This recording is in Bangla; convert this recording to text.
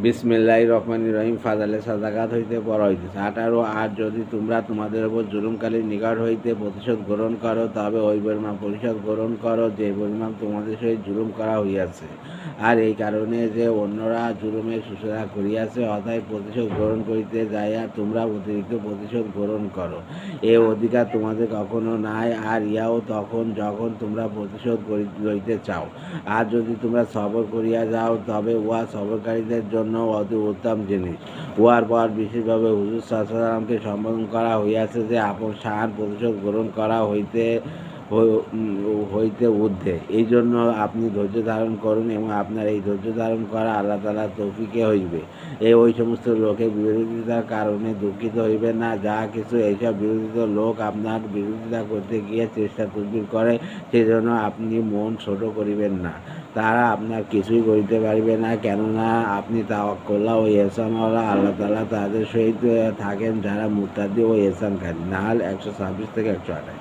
বিসমিল্লাহির রহমানির রহিম। ফাজালে সাদাকাত হইতে পর হইতেছে 18। আর যদি তোমরা তোমাদের উপর জুলুমকারীর নিকট হইতে প্রতিশোধ গ্রহণ করো, তবে ওই পরিমাণ প্রতিশোধ গ্রহণ করো যে পরিমাণ তোমাদের সহিত জুলুম করা হইয়াছে। আর এই কারণে যে অন্যরা জুলুমের সূচনা করিয়াছে, অতএব প্রতিশোধ গ্রহণ করিতে যাইয়া তোমরা অতিরিক্ত প্রতিশোধ গ্রহণ করো। এ অধিকার তোমাদের কখনো নাই, আর ইহাও তখন যখন তোমরা প্রতিশোধ লইতে চাও। আর যদি তোমরা সবর করিয়া যাও, তবে উহা সবরকারীদের জন্য অতি উত্তম জিনিস। উহার পর বিশেষভাবে হুজুর সাল্লাল্লাহু আলাইহি ওয়াসাল্লামকে সম্বোধন করা হইয়াছে যে আপন সাহার প্রতিশোধ গ্রহণ করা হইতে ঊর্ধ্বে। এই জন্য আপনি ধৈর্য ধারণ করুন, এবং আপনার এই ধৈর্য ধারণ করা আল্লাহ তাআলার তৌফিকে হইবে। ওই সমস্ত লোকের বিরোধিতার কারণে দুঃখিত হইবেন না, যাহা কিছু এইসব বিরোধিত লোক আপনার বিরোধিতা করতে গিয়ে চেষ্টা তদবির করে, সেজন্য আপনি মন ছোট করিবেন না। তারা আপনার কিছুই করিতে পারিবে না, কেননা আপনি তাওয়াক্কুল্লাহ ও ইহসানওয়ালা। আল্লাহ তাআলা তাদের সহিত থাকেন যারা মুত্তাকি ও ইহসানকারী। নাহাল 126 থেকে 128।